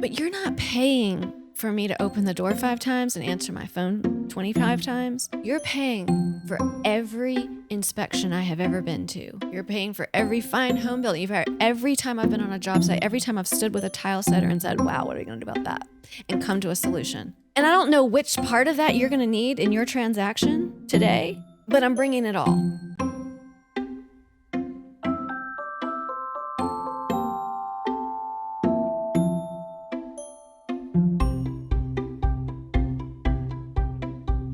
But you're not paying for me to open the door 5 times and answer my phone 25 times. You're paying for every inspection I have ever been to. You're paying for every fine home building. Every time I've been on a job site, every time I've stood with a tile setter and said, wow, what are we going to do about that? And come to a solution. And I don't know which part of that you're going to need in your transaction today, but I'm bringing it all.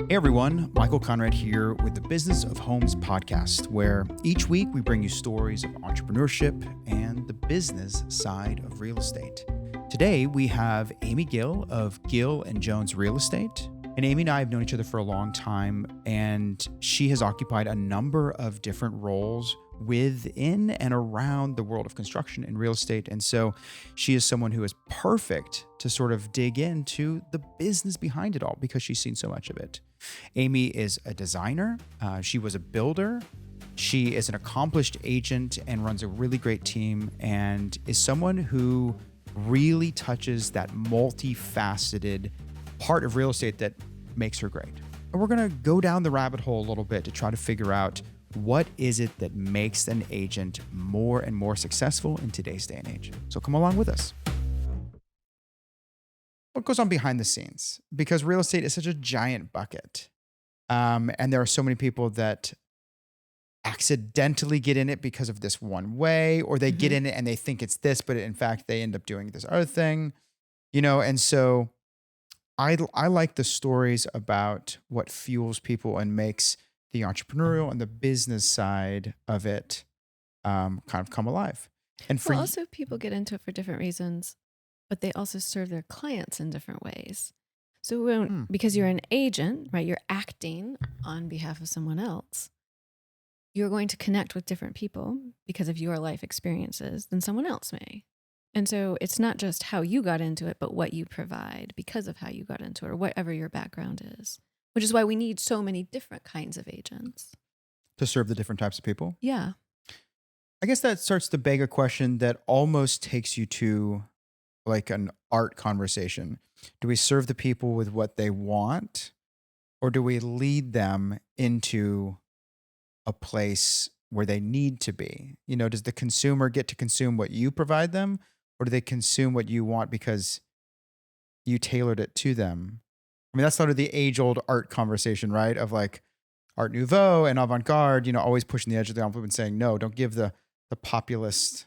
Hey everyone, Michael Conrad here with the Business of Homes podcast, where each week we bring you stories of entrepreneurship and the business side of real estate. Today we have Amy Gill of Gill & Jones Real Estate. And Amy and I have known each other for a long time, and she has occupied a number of different roles within and around the world of construction and real estate. And so she is someone who is perfect to sort of dig into the business behind it all because she's seen so much of it. Amy is a designer. She was a builder. She is an accomplished agent and runs a really great team and is someone who really touches that multifaceted part of real estate that makes her great. And we're going to go down the rabbit hole a little bit to try to figure out what is it that makes an agent more and more successful in today's day and age. So come along with us. What goes on behind the scenes? Because real estate is such a giant bucket. And there are so many people that accidentally get in it because of this one way, or they get in it and they think it's this, but in fact, they end up doing this other thing, and so I like the stories about what fuels people and makes the entrepreneurial and the business side of it kind of come alive. And for also people get into it for different reasons, but they also serve their clients in different ways. So because you're an agent, right, you're acting on behalf of someone else, you're going to connect with different people because of your life experiences than someone else may. And so it's not just how you got into it, but what you provide because of how you got into it or whatever your background is, which is why we need so many different kinds of agents. To serve the different types of people? Yeah. I guess that starts to beg a question that almost takes you to like an art conversation. Do we serve the people with what they want, or do we lead them into a place where they need to be? Does the consumer get to consume what you provide them, or do they consume what you want because you tailored it to them? I mean, that's sort of the age-old art conversation, right? Of like Art Nouveau and avant-garde, always pushing the edge of the envelope and saying, no, don't give the populist,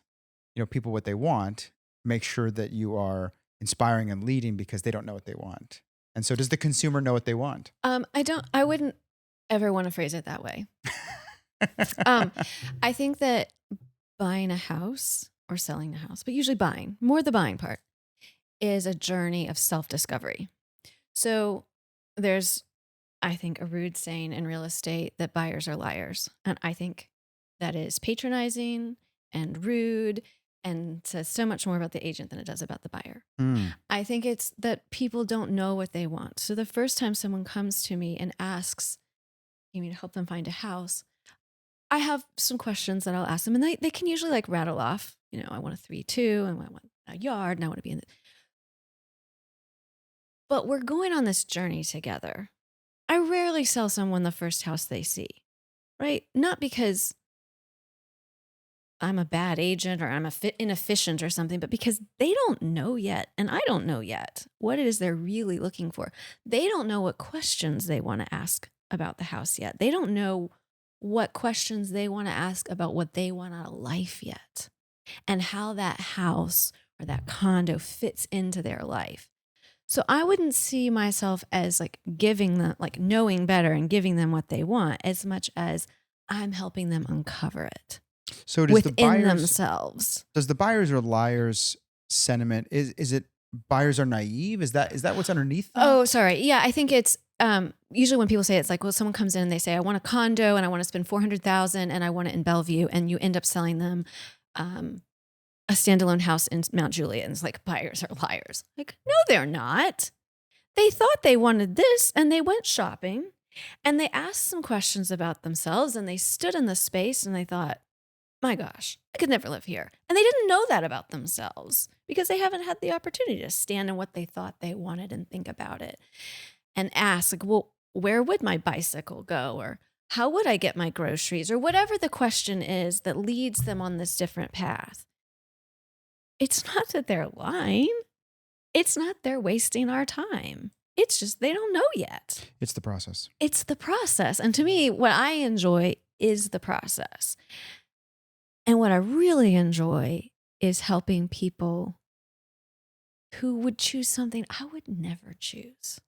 people what they want. Make sure that you are inspiring and leading because they don't know what they want. And so does the consumer know what they want? I wouldn't ever want to phrase it that way. I think that buying a house or selling a house, but usually more the buying part, is a journey of self-discovery. So there's, I think, a rude saying in real estate that buyers are liars. And I think that is patronizing and rude and says so much more about the agent than it does about the buyer. I think it's that people don't know what they want. So the first time someone comes to me and asks me to help them find a house, I have some questions that I'll ask them, and they can usually like rattle off, I want a 3-2 and I want a yard and I want to be in it. But we're going on this journey together. I rarely sell someone the first house they see, right? Not because I'm a bad agent or I'm inefficient or something, but because they don't know yet, and I don't know yet, what it is they're really looking for. They don't know what questions they want to ask about the house yet. They don't know what questions they want to ask about what they want out of life yet, and how that house or that condo fits into their life. So I wouldn't see myself as like giving them, like knowing better and giving them what they want, as much as I'm helping them uncover it. So does within themselves. Does the buyers or liars sentiment, is it buyers are naive? Is that what's underneath that? Oh, sorry. Yeah, I think it's usually when people say it's like, well, someone comes in and they say, I want a condo and I want to spend $400,000 and I want it in Bellevue, and you end up selling them a standalone house in Mount Juliet, and it's like, buyers are liars. Like, no, they're not. They thought they wanted this and they went shopping and they asked some questions about themselves and they stood in the space and they thought, my gosh, I could never live here. And they didn't know that about themselves because they haven't had the opportunity to stand in what they thought they wanted and think about it and ask, like, well, where would my bicycle go? Or how would I get my groceries? Or whatever the question is that leads them on this different path. It's not that they're lying. It's not they're wasting our time. It's just they don't know yet. It's the process. It's the process. And to me, what I enjoy is the process. And what I really enjoy is helping people who would choose something I would never choose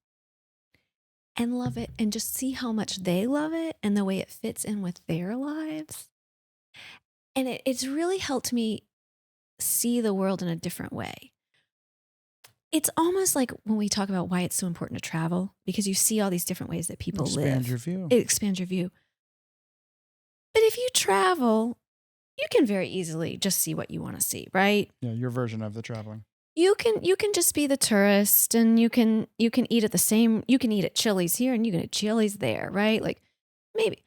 and love it and just see how much they love it and the way it fits in with their lives. And it's really helped me see the world in a different way. It's almost like when we talk about why it's so important to travel, because you see all these different ways that people live. Expand your view. It expands your view. But if you travel, you can very easily just see what you want to see, right? Yeah, your version of the traveling. You can just be the tourist, and you can eat you can eat at Chili's here and you can eat at Chili's there, right? Like maybe.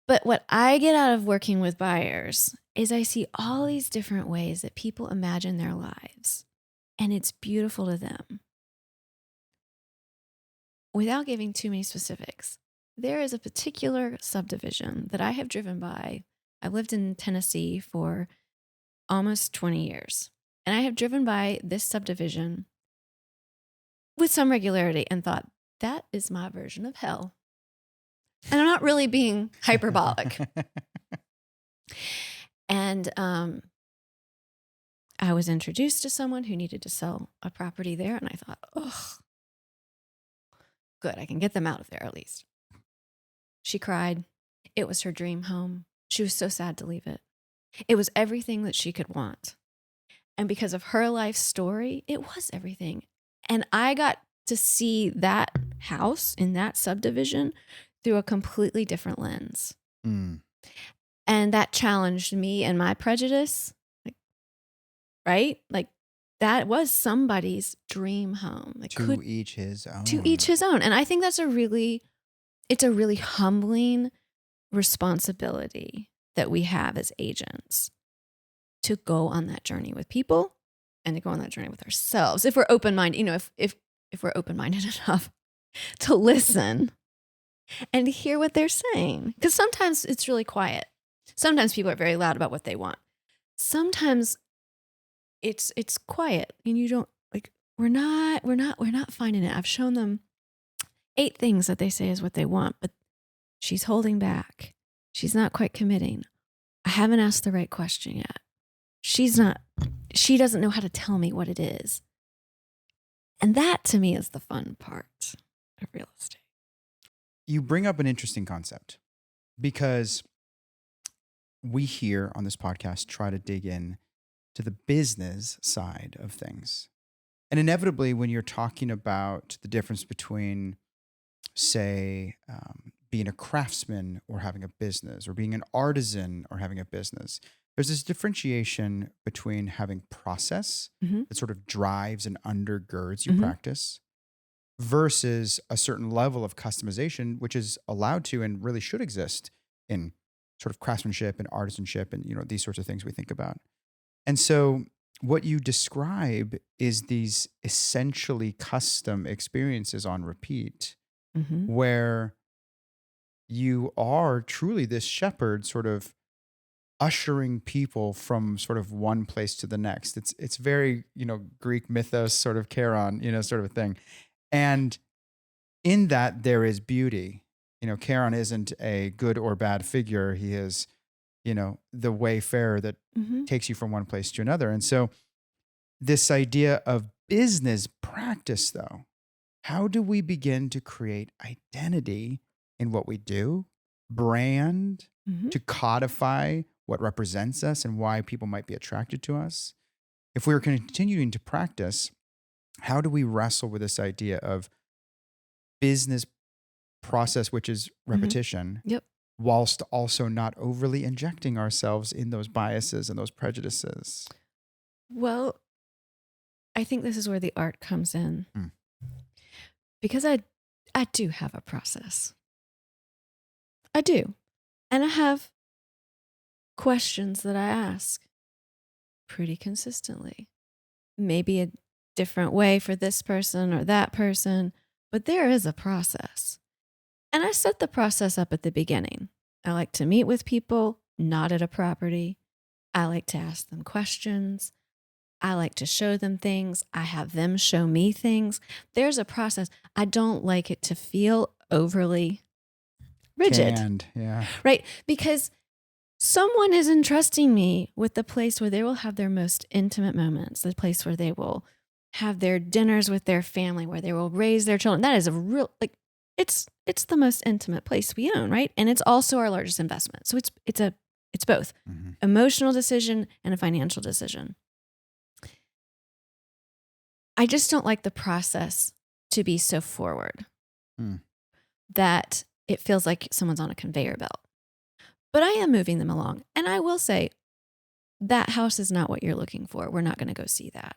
But what I get out of working with buyers is I see all these different ways that people imagine their lives, and it's beautiful to them. Without giving too many specifics, there is a particular subdivision that I have driven by. I've lived in Tennessee for almost 20 years, and I have driven by this subdivision with some regularity and thought, that is my version of hell. And I'm not really being hyperbolic. And I was introduced to someone who needed to sell a property there, and I thought, oh, good, I can get them out of there at least. She cried. It was her dream home. She was so sad to leave it. It was everything that she could want. And because of her life story, it was everything. And I got to see that house in that subdivision through a completely different lens. Mm. And that challenged me and my prejudice, right? Like that was somebody's dream home. Like, To each his own. To each his own. And I think it's a really humbling responsibility that we have as agents to go on that journey with people and to go on that journey with ourselves. If we're open-minded, if we're open-minded enough to listen and to hear what they're saying. Because sometimes it's really quiet. Sometimes people are very loud about what they want. Sometimes it's quiet and you don't we're not finding it. I've shown them 8 things that they say is what they want, but she's holding back. She's not quite committing. I haven't asked the right question yet. She doesn't know how to tell me what it is. And that to me is the fun part of real estate. You bring up an interesting concept because we here on this podcast try to dig in to the business side of things. And inevitably, when you're talking about the difference between, say, being a craftsman or having a business, or being an artisan or having a business, there's this differentiation between having process that sort of drives and undergirds your practice versus a certain level of customization, which is allowed to and really should exist in sort of craftsmanship and artisanship and, these sorts of things we think about. And so what you describe is these essentially custom experiences on repeat where you are truly this shepherd sort of ushering people from sort of one place to the next. It's very, Greek mythos sort of Charon, sort of a thing. And in that there is beauty. Charon isn't a good or bad figure. He is, the wayfarer that takes you from one place to another. And so this idea of business practice, though, how do we begin to create identity in what we do, brand, to codify what represents us and why people might be attracted to us? If we're continuing to practice, how do we wrestle with this idea of business process, which is repetition, whilst also not overly injecting ourselves in those biases and those prejudices? Well, I think this is where the art comes in. Because I do have a process. I do. And I have questions that I ask pretty consistently. Maybe a different way for this person or that person, but there is a process. And I set the process up at the beginning. I like to meet with people, not at a property. I like to ask them questions. I like to show them things. I have them show me things. There's a process. I don't like it to feel overly rigid, Canned, yeah. right? Because someone is entrusting me with the place where they will have their most intimate moments, the place where they will have their dinners with their family, where they will raise their children. That is a real, like, it's the most intimate place we own, right? And it's also our largest investment. So it's both emotional decision and a financial decision. I just don't like the process to be so forward that it feels like someone's on a conveyor belt. But I am moving them along. And I will say, that house is not what you're looking for. We're not going to go see that.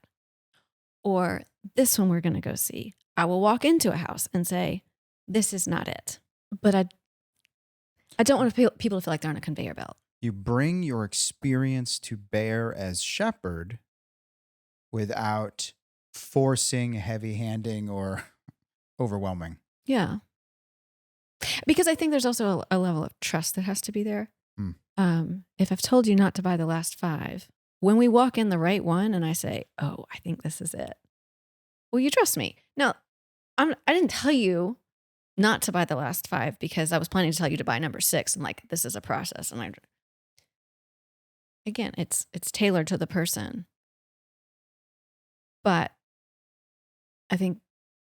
Or this one we're going to go see. I will walk into a house and say, this is not it. But I don't want people to feel like they're on a conveyor belt. You bring your experience to bear as shepherd without forcing, heavy-handing, or overwhelming. Yeah. Because I think there's also a level of trust that has to be there. If I've told you not to buy the last 5, when we walk in the right one and I say, oh, I think this is it. Well, you trust me. No, I didn't tell you not to buy the last 5 because I was planning to tell you to buy number 6 and like, this is a process. And again, it's tailored to the person. But I think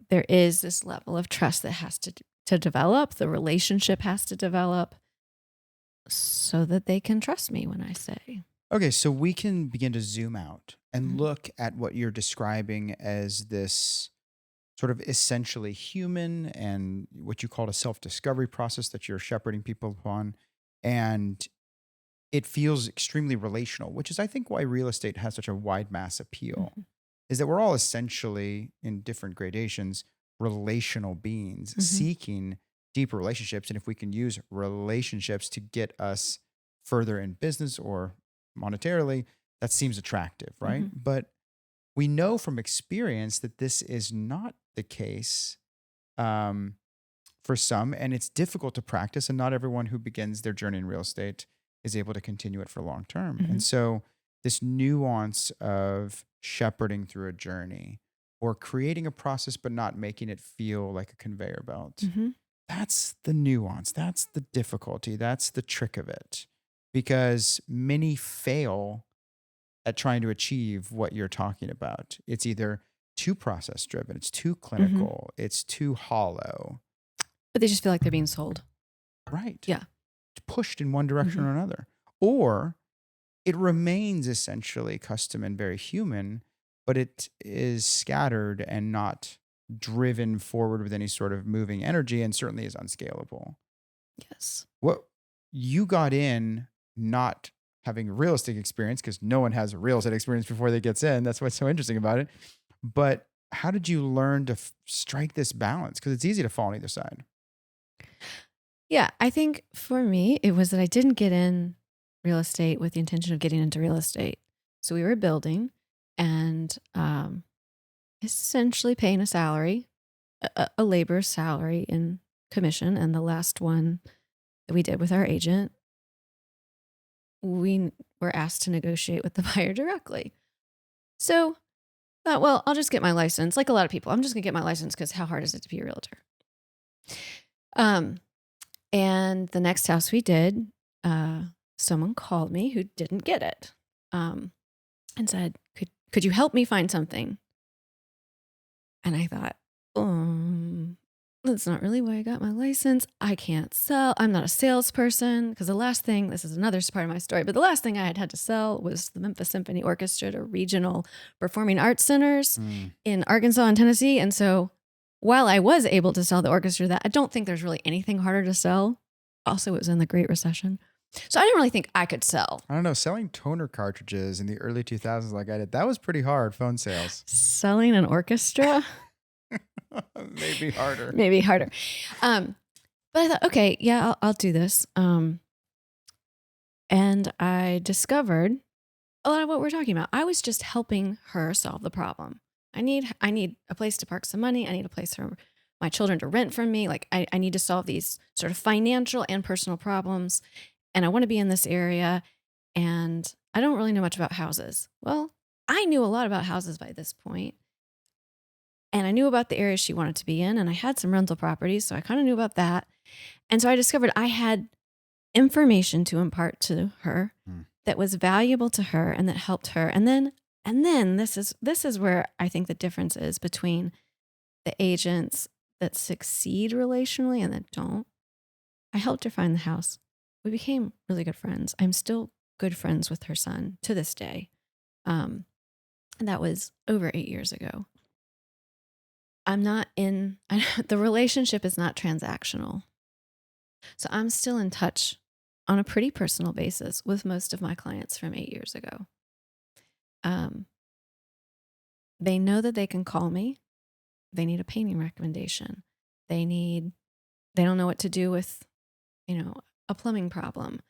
there is this level of trust that has to develop. The relationship has to develop so that they can trust me when I say. Okay, so we can begin to zoom out and look at what you're describing as this sort of essentially human and what you called a self-discovery process that you're shepherding people upon. And it feels extremely relational, which is, I think, why real estate has such a wide mass appeal, is that we're all essentially, in different gradations, relational beings seeking deeper relationships. And if we can use relationships to get us further in business or monetarily, that seems attractive, right? But we know from experience that this is not the case for some, and it's difficult to practice, and not everyone who begins their journey in real estate is able to continue it for long term. And so this nuance of shepherding through a journey or creating a process but not making it feel like a conveyor belt, that's the nuance, that's the difficulty, that's the trick of it. Because many fail at trying to achieve what you're talking about. It's either too process driven, it's too clinical, it's too hollow. But they just feel like they're being sold. Right. Yeah. Pushed in one direction or another. Or it remains essentially custom and very human, but it is scattered and not driven forward with any sort of moving energy, and certainly is unscalable. Yes. What you got in not having real estate experience, because no one has real estate experience before they gets in. That's what's so interesting about it. But how did you learn to strike this balance? Because it's easy to fall on either side. Yeah, I think for me, it was that I didn't get in real estate with the intention of getting into real estate. So we were building and essentially paying a salary, a labor salary in commission. And the last one that we did with our agent, we were asked to negotiate with the buyer directly. So I thought, well, I'll just get my license. Like a lot of people, I'm just going to get my license because how hard is it to be a realtor? And the next house we did, someone called me who didn't get it and said, could you help me find something? And I thought, that's not really why I got my license. I can't sell. I'm not a salesperson. Because the last thing, this is another part of my story, but the last thing I had to sell was the Memphis Symphony Orchestra to regional performing arts centers in Arkansas and Tennessee. And so while I was able to sell the orchestra that, I don't think there's really anything harder to sell. Also, it was in the Great Recession. So I didn't really think I could sell. I don't know. Selling toner cartridges in the early 2000s like I did, that was pretty hard, phone sales. Selling an orchestra? Maybe harder. Maybe harder. But I thought, okay, yeah, I'll do this. And I discovered a lot of what we're talking about. I was just helping her solve the problem. I need a place to park some money. I need a place for my children to rent from me. Like I need to solve these sort of financial and personal problems. And I want to be in this area. And I don't really know much about houses. Well, I knew a lot about houses by this point, and I knew about the area she wanted to be in, and I had some rental properties, so I kind of knew about that. And so I discovered I had information to impart to her Mm. that was valuable to her and that helped her. And then this is where I think the difference is between the agents that succeed relationally and that don't. I helped her find the house. We became really good friends. I'm still good friends with her son to this day. And that was over 8 years ago. I'm not in, the relationship is not transactional. So I'm still in touch on a pretty personal basis with most of my clients from 8 years ago. They know that they can call me. They need a painting recommendation. They don't know what to do with, a plumbing problem.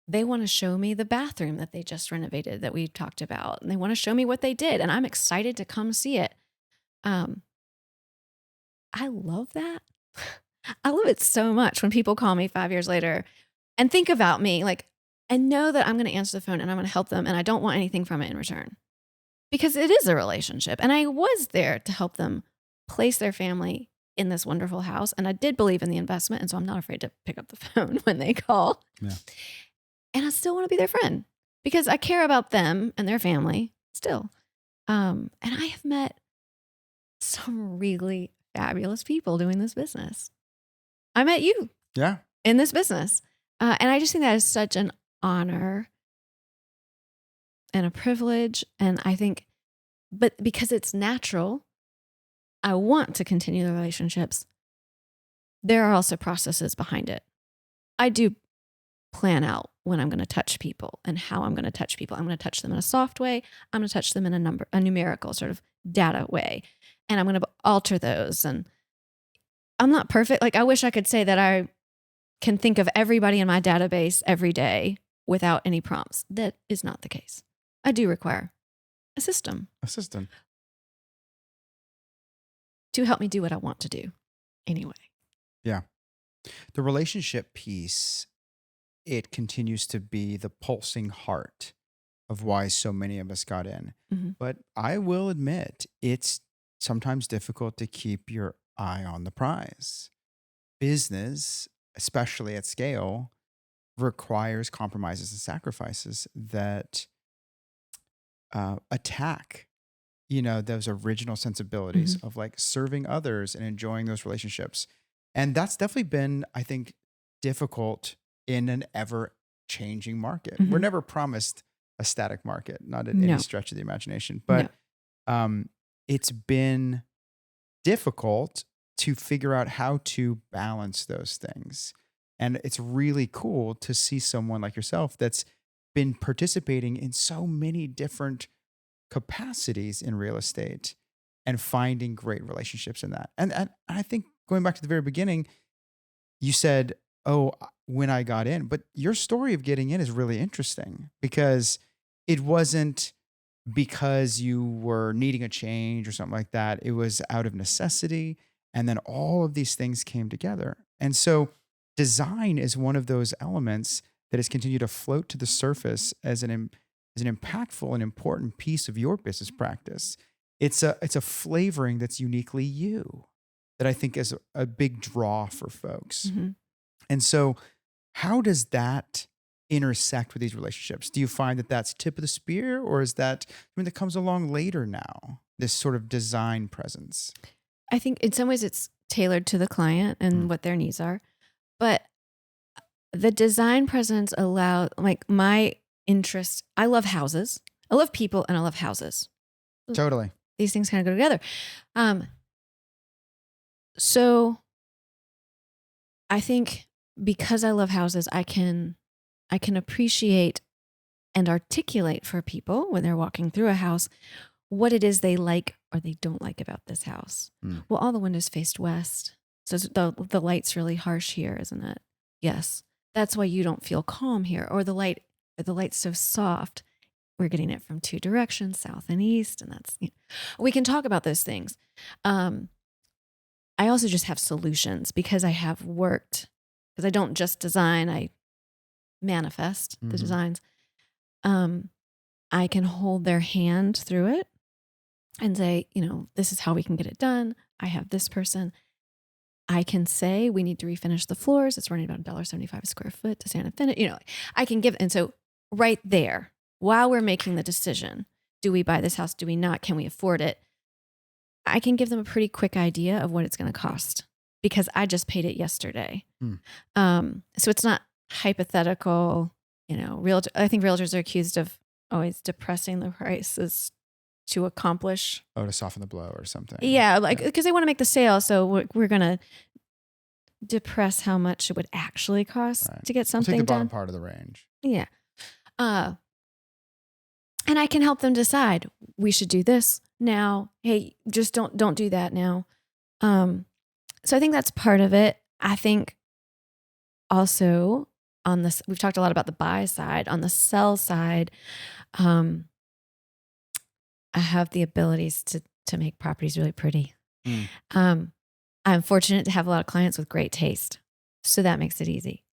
They want to show me the bathroom that they just renovated that we talked about. And they want to show me what they did. And I'm excited to come see it. I love that. I love it so much when people call me 5 years later and think about me, and know that I'm going to answer the phone and I'm going to help them. And I don't want anything from it in return because it is a relationship. And I was there to help them place their family in this wonderful house. And I did believe in the investment. And so I'm not afraid to pick up the phone when they call. Yeah. And I still want to be their friend because I care about them and their family still. And I have met some really fabulous people doing this business. I met you Yeah. in this business. And I just think that is such an honor and a privilege. And I think, but because it's natural, I want to continue the relationships. There are also processes behind it. I do plan out when I'm going to touch people and how I'm going to touch people. I'm going to touch them in a soft way. I'm going to touch them in a numerical sort of data way. And I'm going to alter those. And I'm not perfect. I wish I could say that I can think of everybody in my database every day without any prompts. That is not the case. I do require a system to help me do what I want to do anyway. Yeah. The relationship piece, it continues to be the pulsing heart of why so many of us got in. Mm-hmm. But I will admit, it's sometimes difficult to keep your eye on the prize. Business, especially at scale, requires compromises and sacrifices that attack, those original sensibilities of serving others and enjoying those relationships. And that's definitely been, I think, difficult in an ever changing market. We're never promised a static market, not in any stretch of the imagination, but it's been difficult to figure out how to balance those things. And it's really cool to see someone like yourself that's been participating in so many different capacities in real estate and finding great relationships in that. And I think going back to the very beginning, you said, oh, when I got in, but your story of getting in is really interesting because it wasn't because you were needing a change or something like that. It was out of necessity. And then all of these things came together. And so design is one of those elements that has continued to float to the surface as an impactful and important piece of your business practice. It's a flavoring that's uniquely you that I think is a big draw for folks. And so how does that intersect with these relationships? Do you find that that's tip of the spear, or is that something that comes along later now, this sort of design presence? I think in some ways it's tailored to the client and what their needs are. But the design presence allows, my interest, I love houses. I love people and I love houses. Totally. These things kind of go together. So I think because I love houses, I can appreciate and articulate for people when they're walking through a house what it is they like or they don't like about this house. Well, all the windows faced west. So the light's really harsh here, isn't it? Yes. That's why you don't feel calm here. Or the light or the light's so soft. We're getting it from 2 directions, south and east. And that's, we can talk about those things. I also just have solutions because I have worked, because I don't just design, I manifest the designs. I can hold their hand through it and say, this is how we can get it done. I have this person. I can say we need to refinish the floors. It's running about $1.75 a square foot to sand and finish. I can give. And so right there, while we're making the decision, do we buy this house? Do we not? Can we afford it? I can give them a pretty quick idea of what it's going to cost because I just paid it yesterday. So it's not hypothetical. I think realtors are accused of always depressing the prices to accomplish. To soften the blow or something. Yeah, because they want to make the sale. So we're going to depress how much it would actually cost to get something take the done. bottom part of the range. Yeah. And I can help them decide we should do this now. Hey, just don't do that now. So I think that's part of it. I think also on this, we've talked a lot about the buy side. On the sell side, I have the abilities to make properties really pretty. I'm fortunate to have a lot of clients with great taste. So that makes it easy.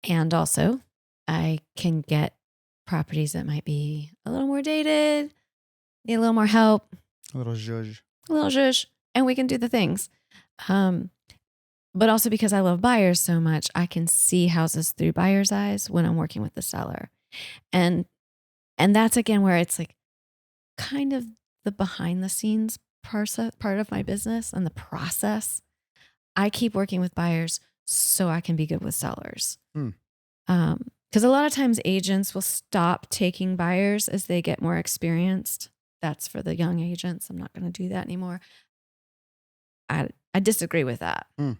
And also, I can get properties that might be a little more dated, need a little more help. A little zhuzh. And we can do the things. But also because I love buyers so much, I can see houses through buyers' eyes when I'm working with the seller. And that's again where it's like kind of the behind the scenes part of my business and the process. I keep working with buyers so I can be good with sellers. Because a lot of times agents will stop taking buyers as they get more experienced. That's for the young agents. I'm not going to do that anymore. I disagree with that. One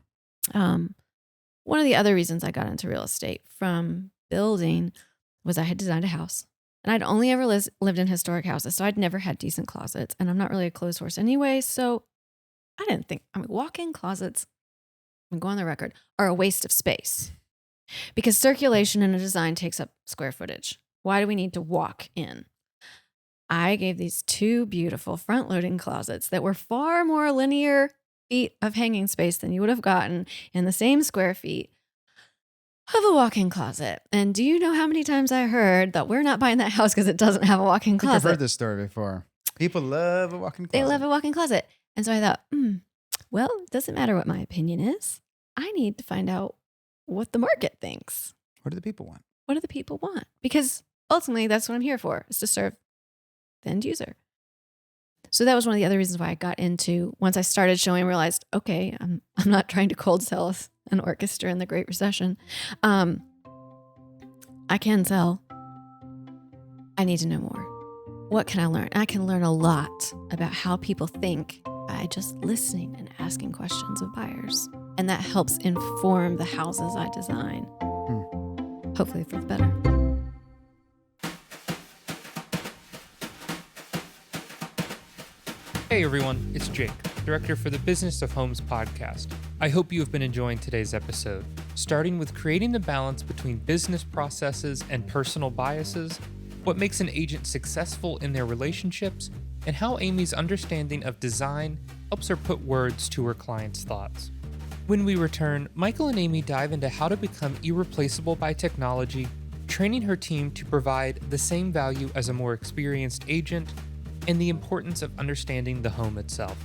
of the other reasons I got into real estate from building was I had designed a house. And I'd only ever lived in historic houses, so I'd never had decent closets. And I'm not really a clothes horse anyway, so I didn't think, walk-in closets, I'm going on the record, are a waste of space. Because circulation in a design takes up square footage. Why do we need to walk in? I gave these 2 beautiful front-loading closets that were far more linear feet of hanging space than you would have gotten in the same square feet of a walk-in closet. And do you know how many times I heard that we're not buying that house because it doesn't have a walk-in closet? I've heard this story before. People love a walk-in closet. They love a walk-in closet. And so I thought, well, it doesn't matter what my opinion is. I need to find out what the market thinks. What do the people want? What do the people want? Because ultimately, that's what I'm here for, is to serve the end user. So that was one of the other reasons why I got into, once I started showing, realized, okay, I'm not trying to cold sell an orchestra in the Great Recession. I can sell. I need to know more. What can I learn? I can learn a lot about how people think by just listening and asking questions of buyers. And that helps inform the houses I design. Hopefully for the better. Hey everyone, it's Jake, director for the Business of Homes podcast. I hope you have been enjoying today's episode, starting with creating the balance between business processes and personal biases, what makes an agent successful in their relationships, and how Amy's understanding of design helps her put words to her clients' thoughts. When we return, Michael and Amy dive into how to become irreplaceable by technology, training her team to provide the same value as a more experienced agent, and the importance of understanding the home itself.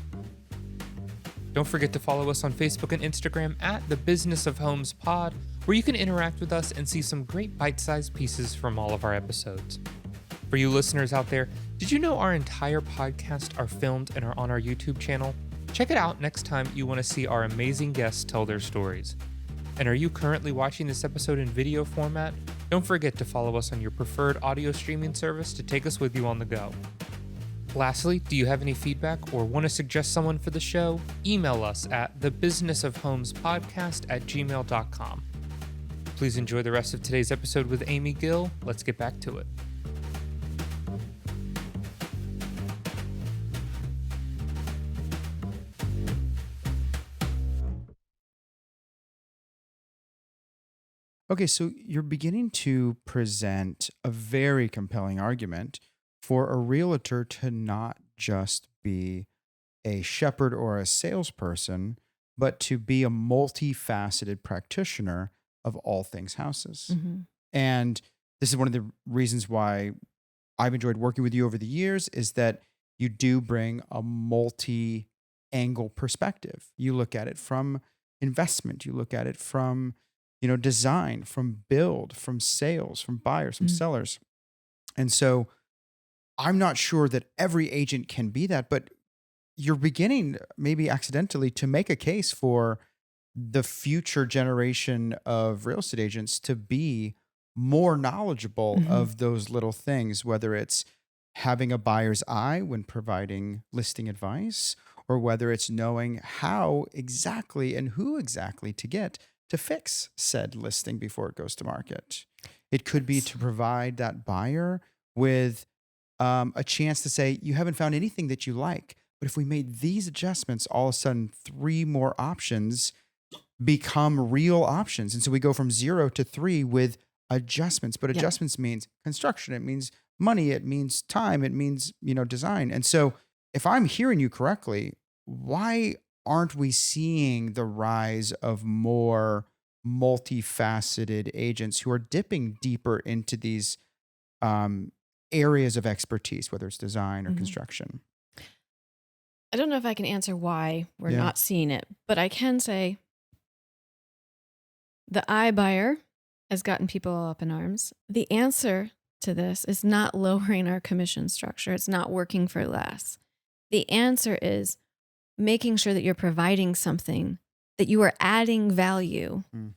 Don't forget to follow us on Facebook and Instagram at the Business of Homes Pod, where you can interact with us and see some great bite-sized pieces from all of our episodes. For you listeners out there, did you know our entire podcast are filmed and are on our YouTube channel? Check it out next time you want to see our amazing guests tell their stories. And are you currently watching this episode in video format? Don't forget to follow us on your preferred audio streaming service to take us with you on the go. Lastly, do you have any feedback or want to suggest someone for the show? Email us at thebusinessofhomespodcast@gmail.com. Please enjoy the rest of today's episode with Amy Gill. Let's get back to it. Okay, so you're beginning to present a very compelling argument for a realtor to not just be a shepherd or a salesperson, but to be a multifaceted practitioner of all things houses. Hmm. And this is one of the reasons why I've enjoyed working with you over the years is that you do bring a multi angle perspective. You look at it from investment, you look at it from, design, from build, from sales, from buyers, from sellers. And so I'm not sure that every agent can be that, but you're beginning maybe accidentally to make a case for the future generation of real estate agents to be more knowledgeable Hmm. of those little things, whether it's having a buyer's eye when providing listing advice, or whether it's knowing how exactly and who exactly to get to fix said listing before it goes to market. It could be Yes. to provide that buyer with a chance to say, you haven't found anything that you like. But if we made these adjustments, all of a sudden, three more options become real options. And so we go from 0 to 3 with adjustments. But Yep. adjustments means construction, it means money, it means time, it means, design. And so if I'm hearing you correctly, why aren't we seeing the rise of more multifaceted agents who are dipping deeper into these um, areas of expertise, whether it's design or Hmm. construction? I don't know if I can answer why we're Yeah. not seeing it, but I can say the iBuyer has gotten people all up in arms. The answer to this is not lowering our commission structure. It's not working for less. The answer is making sure that you're providing something, that you are adding value Mm.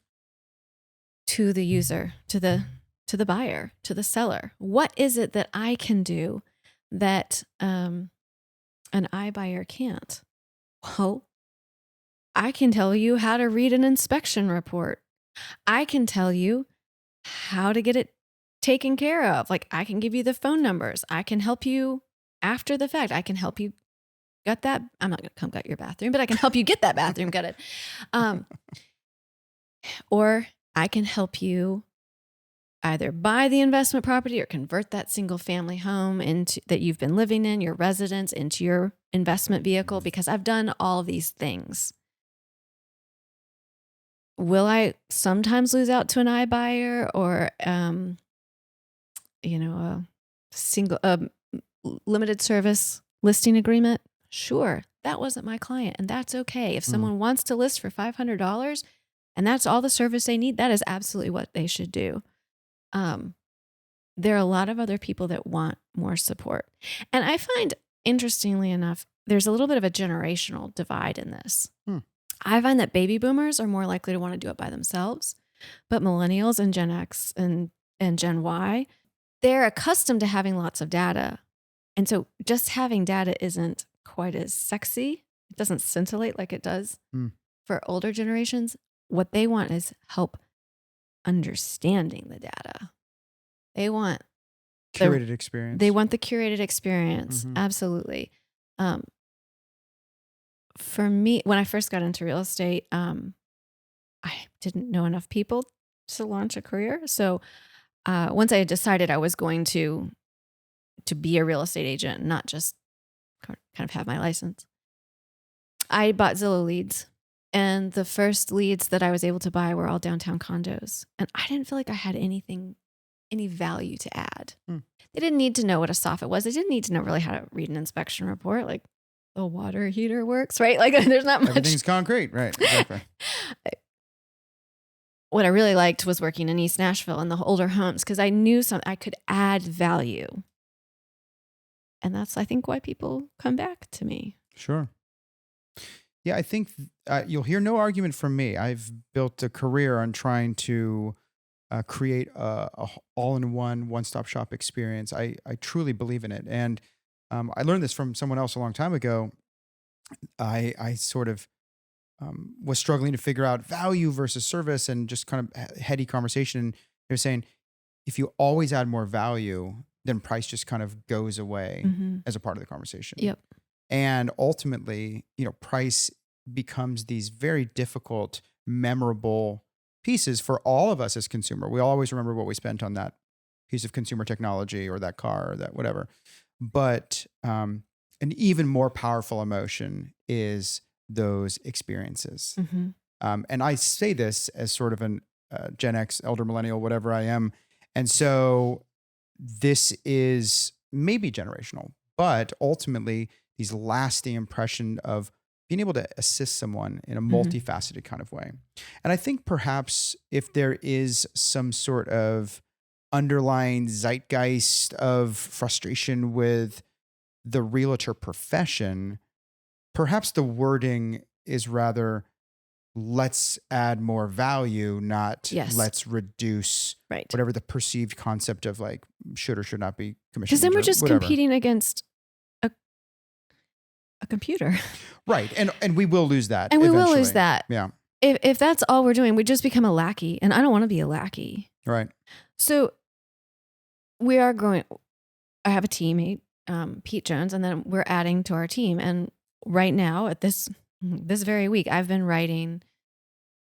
to the user, to the buyer, to the seller. What is it that I can do that an iBuyer can't? Well, I can tell you how to read an inspection report. I can tell you how to get it taken care of. Like, I can give you the phone numbers. I can help you after the fact. I can help you gut that. I'm not going to come gut your bathroom, but I can help you get that bathroom gutted. Um, or I can help you either buy the investment property or convert that single family home into that you've been living in, your residence, into your investment vehicle, because I've done all these things. Will I sometimes lose out to an iBuyer or a single limited service listing agreement? Sure, that wasn't my client, and that's okay. If Mm. someone wants to list for $500 and that's all the service they need, that is absolutely what they should do. Um, there are a lot of other people that want more support. And I find, interestingly enough, there's a little bit of a generational divide in this. Hmm. I find that baby boomers are more likely to want to do it by themselves, but millennials and Gen X and Gen Y, they're accustomed to having lots of data. And so just having data isn't quite as sexy. It doesn't scintillate like it does Mm. for older generations. What they want is help understanding the data. They want Curated experience. they want the curated experience. Mhm. Absolutely. Um, for me, when I first got into real estate, I didn't know enough people to launch a career. So once I had decided I was going to be a real estate agent, not just kind of have my license, I bought Zillow leads. And the first leads that I was able to buy were all downtown condos. And I didn't feel like I had any value to add. Hmm. They didn't need to know what a soffit was. They didn't need to know really how to read an inspection report, like the water heater works, right? Like there's not much. Everything's concrete, right? Exactly. What I really liked was working in East Nashville in the older homes because I knew I could add value. And that's, I think, why people come back to me. Sure. Yeah, I think you'll hear no argument from me. I've built a career on trying to create a all-in-one, one-stop shop experience. I truly believe in it, and I learned this from someone else a long time ago. I sort of was struggling to figure out value versus service, and just kind of heady conversation. And they're saying if you always add more value, then price just kind of goes away Mm-hmm. as a part of the conversation. Yep. And ultimately, price becomes these very difficult, memorable pieces for all of us as consumer. We always remember what we spent on that piece of consumer technology or that car or that whatever. But an even more powerful emotion is those experiences. Mm-hmm. And I say this as sort of an Gen X, elder millennial, whatever I am. And so this is maybe generational, but ultimately these lasting impression of being able to assist someone in a multifaceted kind of way. And I think perhaps if there is some sort of underlying zeitgeist of frustration with the realtor profession, perhaps the wording is rather, let's add more value, not Yes. let's reduce Right. whatever the perceived concept of like should or should not be commissioned. Because then we're or just whatever. competing against a computer. Right. And we will lose that. And we will eventually. lose that. Yeah. If that's all we're doing, we just become a lackey. And I don't want to be a lackey. Right. So we are growing. I have a teammate, Pete Jones, and then we're adding to our team. And right now, at this very week, I've been writing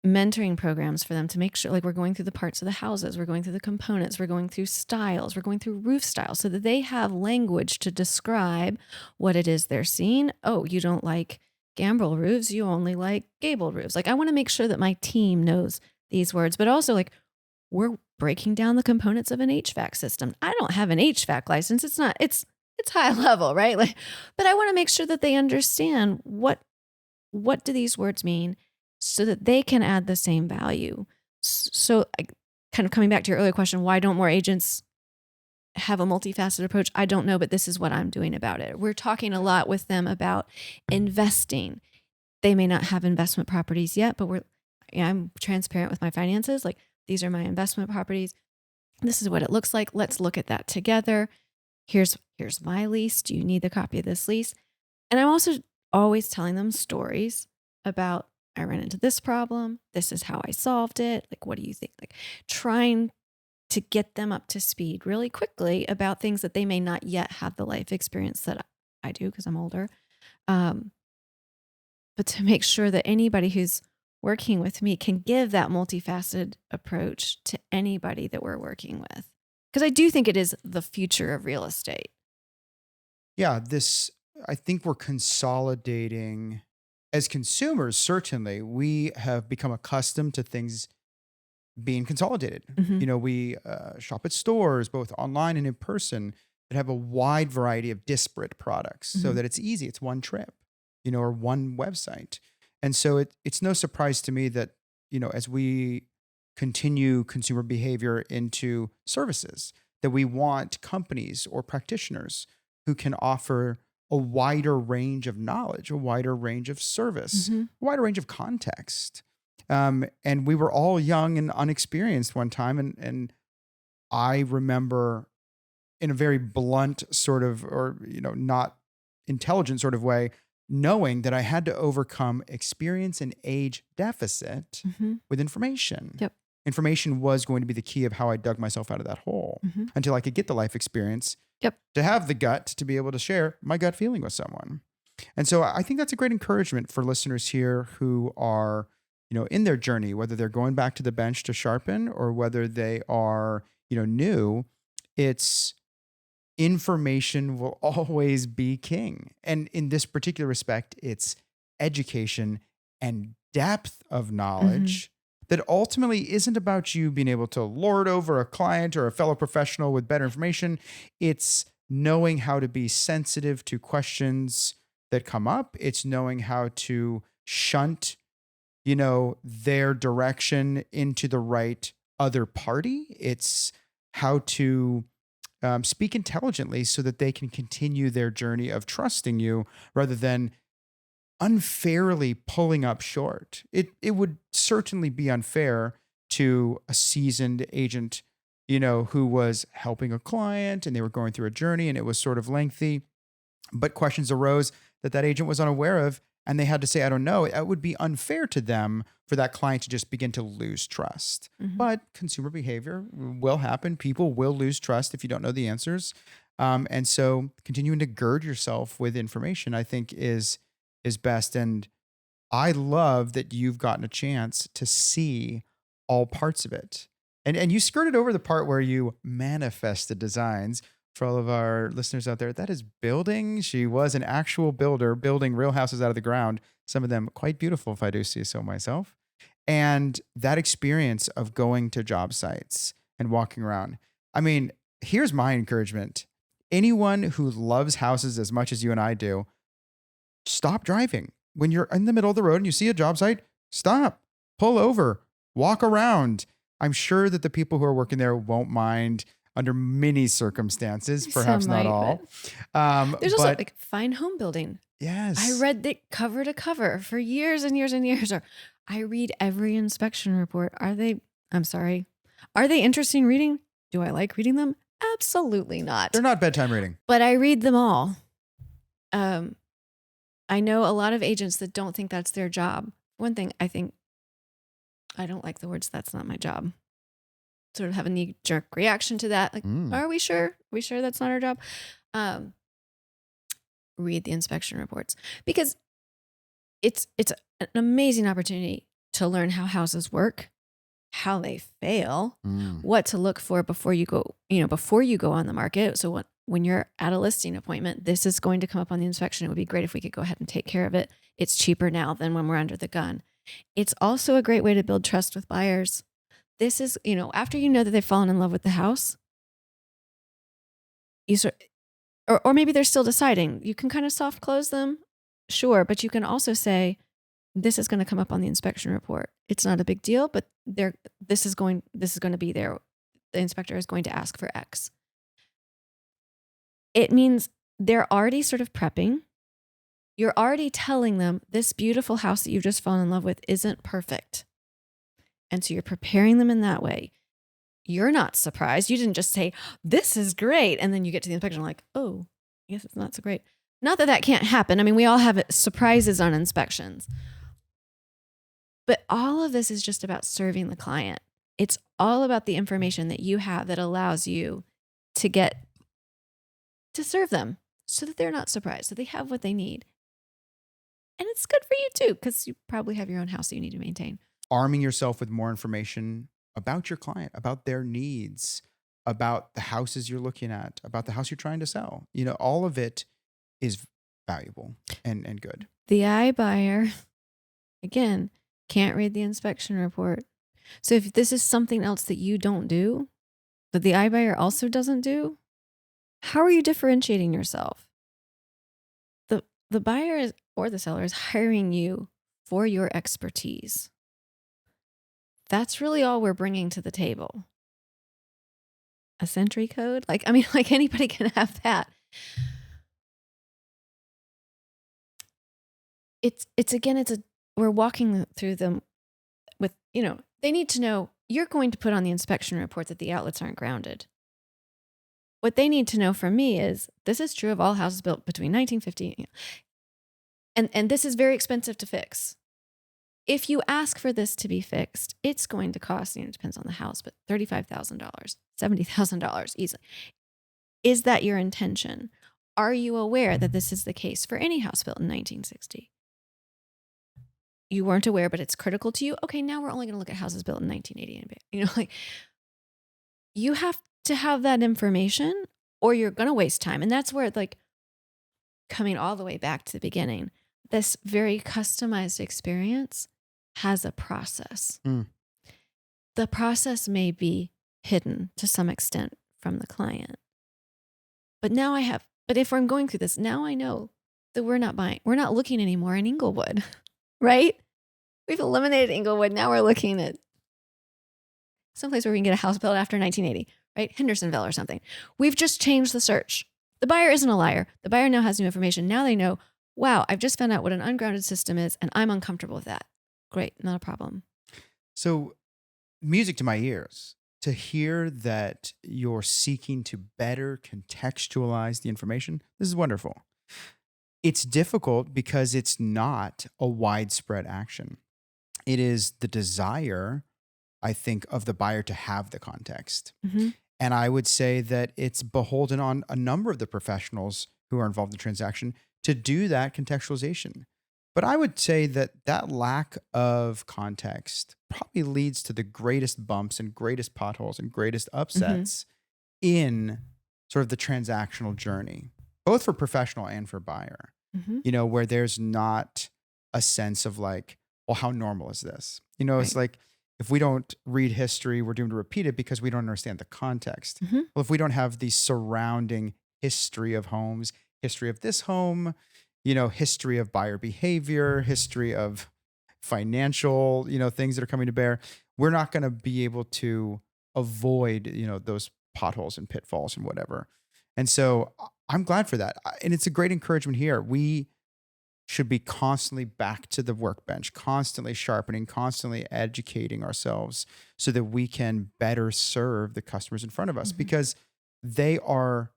mentoring programs for them to make sure, like, we're going through the parts of the houses, we're going through the components, we're going through styles, we're going through roof styles, so that they have language to describe what it is they're seeing. Oh, you don't like gambrel roofs, you only like gable roofs. Like, I want to make sure that my team knows these words, but also, like, we're breaking down the components of an HVAC system. I don't have an HVAC license. It's high level, right? Like, but I want to make sure that they understand what do these words mean, so that they can add the same value. So, kind of coming back to your earlier question, why don't more agents have a multifaceted approach? I don't know, but this is what I'm doing about it. We're talking a lot with them about investing. They may not have investment properties yet, but I'm transparent with my finances. Like, these are my investment properties. This is what it looks like. Let's look at that together. Here's my lease. Do you need the copy of this lease? And I'm also always telling them stories about, I ran into this problem. This is how I solved it. Like, what do you think? Like, trying to get them up to speed really quickly about things that they may not yet have the life experience that I do, because I'm older. But to make sure that anybody who's working with me can give that multifaceted approach to anybody that we're working with. Because I do think it is the future of real estate. Yeah. I think we're consolidating. As consumers, certainly, we have become accustomed to things being consolidated. Mm-hmm. We shop at stores, both online and in person, that have a wide variety of disparate products, so that it's easy. It's one trip, or one website. And so it's no surprise to me that, as we continue consumer behavior into services, that we want companies or practitioners who can offer a wider range of knowledge, a wider range of service, a wider range of context. And we were all young and unexperienced one time. And I remember, in a very blunt sort of, or, not intelligent sort of way, knowing that I had to overcome experience and age deficit with information. Yep. Information was going to be the key of how I dug myself out of that hole until I could get the life experience. Yep. To have the gut to be able to share my gut feeling with someone. And so I think that's a great encouragement for listeners here who are, in their journey, whether they're going back to the bench to sharpen or whether they are, new. It's information will always be king. And in this particular respect, it's education and depth of knowledge that ultimately isn't about you being able to lord over a client or a fellow professional with better information. It's knowing how to be sensitive to questions that come up. It's knowing how to shunt, their direction into the right other party. It's how to speak intelligently so that they can continue their journey of trusting you rather than unfairly pulling up short. It would certainly be unfair to a seasoned agent, who was helping a client and they were going through a journey and it was sort of lengthy, but questions arose that agent was unaware of and they had to say, I don't know. It would be unfair to them for that client to just begin to lose trust. But consumer behavior will happen. People will lose trust if you don't know the answers. And so continuing to gird yourself with information, I think is best. And I love that you've gotten a chance to see all parts of it. And you skirted over the part where you manifest the designs. For all of our listeners out there, that is building. She was an actual builder, building real houses out of the ground. Some of them quite beautiful, if I do say so myself. And that experience of going to job sites and walking around. I mean, here's my encouragement. Anyone who loves houses as much as you and I do, stop driving. When you're in the middle of the road and you see a job site, stop, pull over, walk around. I'm sure that the people who are working there won't mind under many circumstances, perhaps not all. There's also like fine home building. Yes. I read it cover to cover for years and years and years. Or I read every inspection report. Are they interesting reading? Do I like reading them? Absolutely not. They're not bedtime reading. But I read them all. I know a lot of agents that don't think that's their job. One thing I don't like the words, that's not my job. Sort of have a knee-jerk reaction to that. Like, Are we sure? Are we sure that's not our job? Read the inspection reports, because it's an amazing opportunity to learn how houses work, how they fail, what to look for before you go on the market. So when you're at a listing appointment, this is going to come up on the inspection. It would be great if we could go ahead and take care of it. It's cheaper now than when we're under the gun. It's also a great way to build trust with buyers. This is, after you know that they've fallen in love with the house, or maybe they're still deciding, you can kind of soft close them, sure, but you can also say, this is going to come up on the inspection report. It's not a big deal, but this is going to be there. The inspector is going to ask for X. It means they're already sort of prepping. You're already telling them this beautiful house that you've just fallen in love with isn't perfect. And so you're preparing them in that way. You're not surprised. You didn't just say, this is great. And then you get to the inspection like, oh, I guess it's not so great. Not that that can't happen. I mean, we all have surprises on inspections. But all of this is just about serving the client. It's all about the information that you have that allows you to serve them so that they're not surprised, so they have what they need. And it's good for you too, because you probably have your own house that you need to maintain. Arming yourself with more information about your client, about their needs, about the houses you're looking at, about the house you're trying to sell. All of it is valuable and good. The iBuyer, again, can't read the inspection report. So if this is something else that you don't do, that the iBuyer also doesn't do, how are you differentiating yourself? The buyer or the seller is hiring you for your expertise. That's really all we're bringing to the table. A Sentry code? Like anybody can have that. We're walking through them with, they need to know you're going to put on the inspection report that the outlets aren't grounded. What they need to know from me is this is true of all houses built between 1950 and this is very expensive to fix. If you ask for this to be fixed, it's going to cost, it depends on the house, but $35,000, $70,000 easily. Is that your intention? Are you aware that this is the case for any house built in 1960? You weren't aware, but it's critical to you. Okay, now we're only going to look at houses built in 1980. You have to have that information or you're going to waste time. And that's where coming all the way back to the beginning, this very customized experience has a process. The process may be hidden to some extent from the client. But if I'm going through this, now I know that we're not looking anymore in Inglewood, right? We've eliminated Inglewood. Now we're looking at someplace where we can get a house built after 1980, right? Hendersonville or something. We've just changed the search. The buyer isn't a liar. The buyer now has new information. Now they know, wow, I've just found out what an ungrounded system is and I'm uncomfortable with that. Great, not a problem. So music to my ears to hear that you're seeking to better contextualize the information. This is wonderful. It's difficult because it's not a widespread action. It is the desire, I think, of the buyer to have the context. Mm-hmm. And I would say that it's beholden on a number of the professionals who are involved in the transaction to do that contextualization. But I would say that lack of context probably leads to the greatest bumps and greatest potholes and greatest upsets in sort of the transactional journey, both for professional and for buyer, where there's not a sense of like, well, how normal is this? It's like, if we don't read history, we're doomed to repeat it because we don't understand the context. Well, if we don't have the surrounding history of homes, history of this home, history of buyer behavior, history of financial, things that are coming to bear, we're not going to be able to avoid, those potholes and pitfalls and whatever. And so I'm glad for that. And it's a great encouragement here. We should be constantly back to the workbench, constantly sharpening, constantly educating ourselves so that we can better serve the customers in front of us, because they are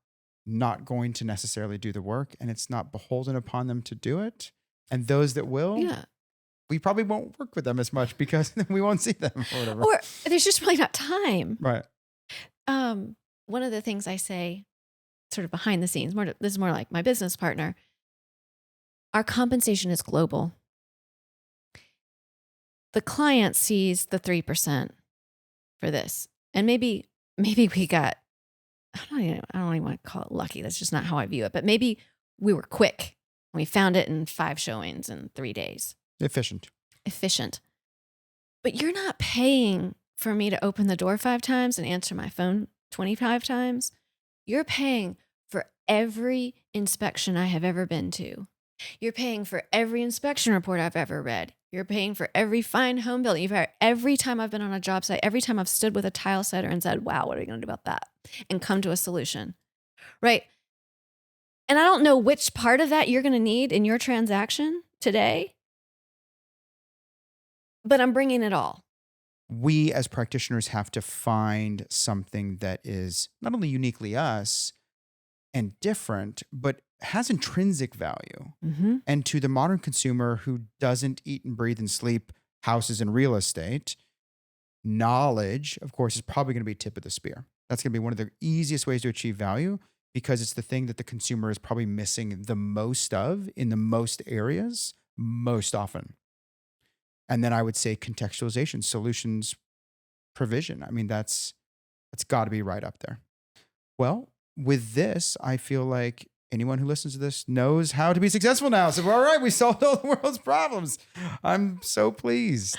not going to necessarily do the work, and it's not beholden upon them to do it. And those that will, we probably won't work with them as much because we won't see them or whatever. Or there's just really not time. Right. One of the things I say sort of behind the scenes, this is more like my business partner, our compensation is global. The client sees the 3% for this. And maybe we got, I don't even want to call it lucky. That's just not how I view it. But maybe we were quick. We found it in 5 showings in 3 days. Efficient. But you're not paying for me to open the door 5 times and answer my phone 25 times. You're paying for every inspection I have ever been to. You're paying for every inspection report I've ever read. You're paying for every fine home building. Every time I've been on a job site, every time I've stood with a tile setter and said, wow, what are we going to do about that? And come to a solution, right? And I don't know which part of that you're going to need in your transaction today, but I'm bringing it all. We as practitioners have to find something that is not only uniquely us and different, but has intrinsic value. And to the modern consumer who doesn't eat and breathe and sleep houses and real estate, knowledge, of course, is probably going to be tip of the spear. That's going to be one of the easiest ways to achieve value, because it's the thing that the consumer is probably missing the most of in the most areas, most often. And then I would say contextualization, solutions, provision. I mean, that's got to be right up there. Well, with this, I feel like anyone who listens to this knows how to be successful now. So, all right, we solved all the world's problems. I'm so pleased.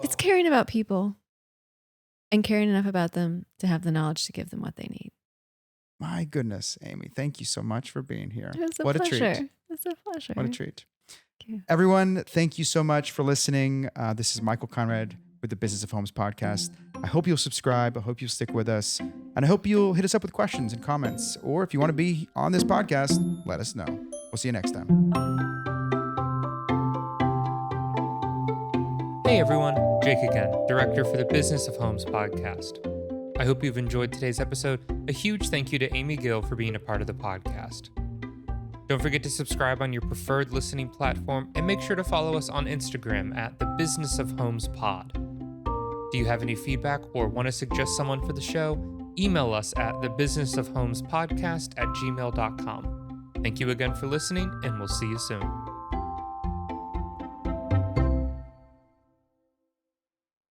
It's caring about people and caring enough about them to have the knowledge to give them what they need. My goodness, Amy, thank you so much for being here. It was a What pleasure. a treat. It's a pleasure. What a treat. Thank you. Everyone, thank you so much for listening. This is Michael Conrad with the Business of Homes podcast. I hope you'll subscribe. I hope you'll stick with us. And I hope you'll hit us up with questions and comments. Or if you want to be on this podcast, let us know. We'll see you next time. Hey everyone, Jake again, Director for the Business of Homes podcast. I hope you've enjoyed today's episode. A huge thank you to Amy Gill for being a part of the podcast. Don't forget to subscribe on your preferred listening platform and make sure to follow us on Instagram at the Business of Homes Pod. Do you have any feedback or want to suggest someone for the show? Email us at thebusinessofhomespodcast@gmail.com. Thank you again for listening, and we'll see you soon.